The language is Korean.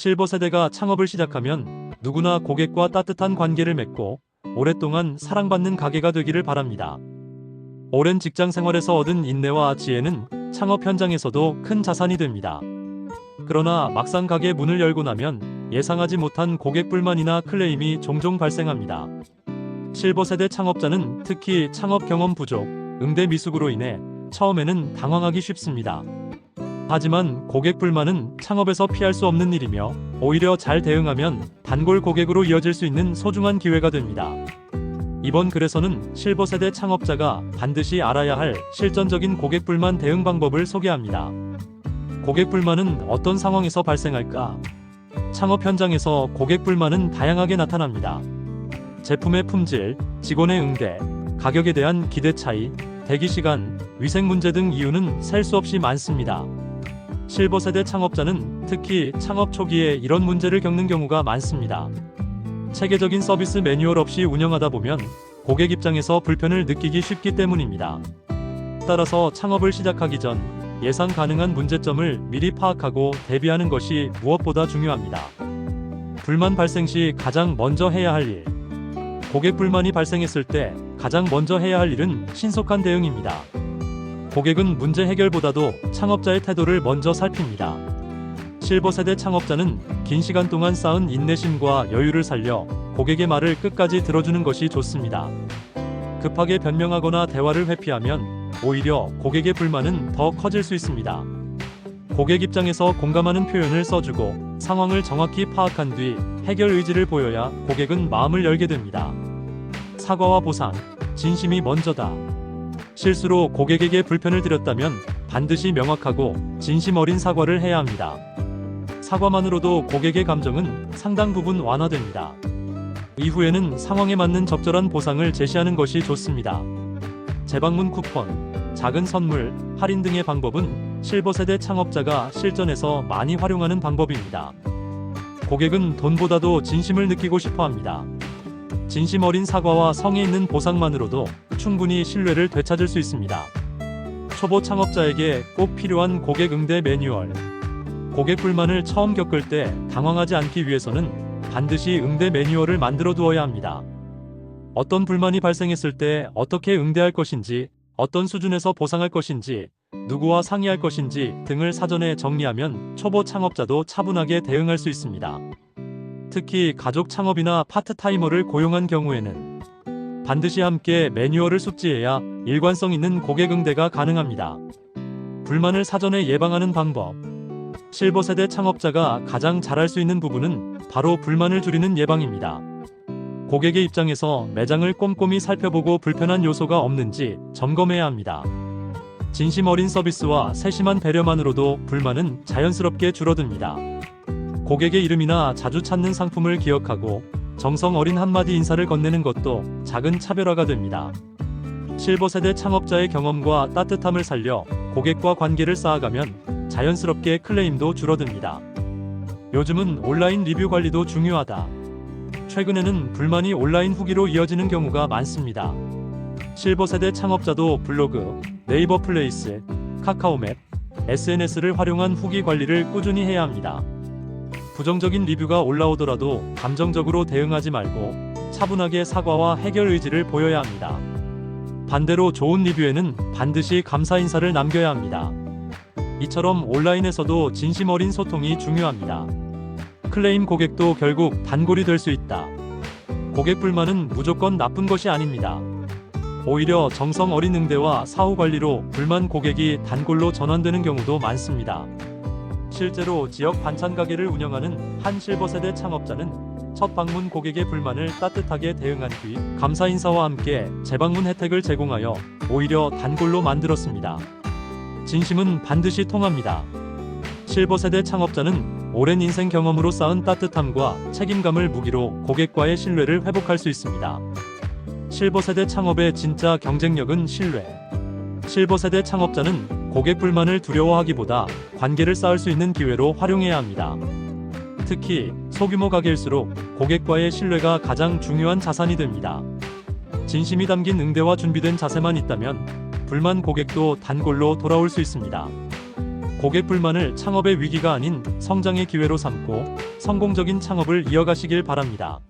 실버 세대가 창업을 시작하면 누구나 고객과 따뜻한 관계를 맺고 오랫동안 사랑받는 가게가 되기를 바랍니다. 오랜 직장 생활에서 얻은 인내와 지혜는 창업 현장에서도 큰 자산이 됩니다. 그러나 막상 가게 문을 열고 나면 예상하지 못한 고객 불만이나 클레임이 종종 발생합니다. 실버 세대 창업자는 특히 창업 경험 부족, 응대 미숙으로 인해 처음에는 당황하기 쉽습니다. 하지만 고객 불만은 창업에서 피할 수 없는 일이며 오히려 잘 대응하면 단골 고객으로 이어질 수 있는 소중한 기회가 됩니다. 이번 글에서는 실버 세대 창업자가 반드시 알아야 할 실전적인 고객 불만 대응 방법을 소개합니다. 고객 불만은 어떤 상황에서 발생할까? 창업 현장에서 고객 불만은 다양하게 나타납니다. 제품의 품질, 직원의 응대, 가격에 대한 기대 차이, 대기 시간, 위생 문제 등 이유는 셀 수 없이 많습니다. 실버 세대 창업자는 특히 창업 초기에 이런 문제를 겪는 경우가 많습니다. 체계적인 서비스 매뉴얼 없이 운영하다 보면 고객 입장에서 불편을 느끼기 쉽기 때문입니다. 따라서 창업을 시작하기 전 예상 가능한 문제점을 미리 파악하고 대비하는 것이 무엇보다 중요합니다. 불만 발생 시 가장 먼저 해야 할 일. 고객 불만이 발생했을 때 가장 먼저 해야 할 일은 신속한 대응입니다. 고객은 문제 해결보다도 창업자의 태도를 먼저 살핍니다. 실버 세대 창업자는 긴 시간 동안 쌓은 인내심과 여유를 살려 고객의 말을 끝까지 들어주는 것이 좋습니다. 급하게 변명하거나 대화를 회피하면 오히려 고객의 불만은 더 커질 수 있습니다. 고객 입장에서 공감하는 표현을 써주고 상황을 정확히 파악한 뒤 해결 의지를 보여야 고객은 마음을 열게 됩니다. 사과와 보상, 진심이 먼저다. 실수로 고객에게 불편을 드렸다면 반드시 명확하고 진심 어린 사과를 해야 합니다. 사과만으로도 고객의 감정은 상당 부분 완화됩니다. 이후에는 상황에 맞는 적절한 보상을 제시하는 것이 좋습니다. 재방문 쿠폰, 작은 선물, 할인 등의 방법은 실버 세대 창업자가 실전에서 많이 활용하는 방법입니다. 고객은 돈보다도 진심을 느끼고 싶어 합니다. 진심 어린 사과와 성의 있는 보상만으로도 충분히 신뢰를 되찾을 수 있습니다. 초보 창업자에게 꼭 필요한 고객 응대 매뉴얼. 고객 불만을 처음 겪을 때 당황하지 않기 위해서는 반드시 응대 매뉴얼을 만들어 두어야 합니다. 어떤 불만이 발생했을 때 어떻게 응대할 것인지, 어떤 수준에서 보상할 것인지, 누구와 상의할 것인지 등을 사전에 정리하면 초보 창업자도 차분하게 대응할 수 있습니다. 특히 가족 창업이나 파트타이머를 고용한 경우에는 반드시 함께 매뉴얼을 숙지해야 일관성 있는 고객 응대가 가능합니다. 불만을 사전에 예방하는 방법. 실버 세대 창업자가 가장 잘할 수 있는 부분은 바로 불만을 줄이는 예방입니다. 고객의 입장에서 매장을 꼼꼼히 살펴보고 불편한 요소가 없는지 점검해야 합니다. 진심 어린 서비스와 세심한 배려만으로도 불만은 자연스럽게 줄어듭니다. 고객의 이름이나 자주 찾는 상품을 기억하고 정성 어린 한마디 인사를 건네는 것도 작은 차별화가 됩니다. 실버 세대 창업자의 경험과 따뜻함을 살려 고객과 관계를 쌓아가면 자연스럽게 클레임도 줄어듭니다. 요즘은 온라인 리뷰 관리도 중요하다. 최근에는 불만이 온라인 후기로 이어지는 경우가 많습니다. 실버 세대 창업자도 블로그, 네이버 플레이스, 카카오맵, SNS를 활용한 후기 관리를 꾸준히 해야 합니다. 부정적인 리뷰가 올라오더라도 감정적으로 대응하지 말고 차분하게 사과와 해결 의지를 보여야 합니다. 반대로 좋은 리뷰에는 반드시 감사 인사를 남겨야 합니다. 이처럼 온라인에서도 진심 어린 소통이 중요합니다. 클레임 고객도 결국 단골이 될 수 있다. 고객 불만은 무조건 나쁜 것이 아닙니다. 오히려 정성 어린 응대와 사후 관리로 불만 고객이 단골로 전환되는 경우도 많습니다. 실제로 지역 반찬 가게를 운영하는 한 실버 세대 창업자는 첫 방문 고객의 불만을 따뜻하게 대응한 뒤 감사 인사와 함께 재방문 혜택을 제공하여 오히려 단골로 만들었습니다. 진심은 반드시 통합니다. 실버 세대 창업자는 오랜 인생 경험으로 쌓은 따뜻함과 책임감을 무기로 고객과의 신뢰를 회복할 수 있습니다. 실버 세대 창업의 진짜 경쟁력은 신뢰. 실버 세대 창업자는 고객 불만을 두려워하기보다 관계를 쌓을 수 있는 기회로 활용해야 합니다. 특히 소규모 가게일수록 고객과의 신뢰가 가장 중요한 자산이 됩니다. 진심이 담긴 응대와 준비된 자세만 있다면 불만 고객도 단골로 돌아올 수 있습니다. 고객 불만을 창업의 위기가 아닌 성장의 기회로 삼고 성공적인 창업을 이어가시길 바랍니다.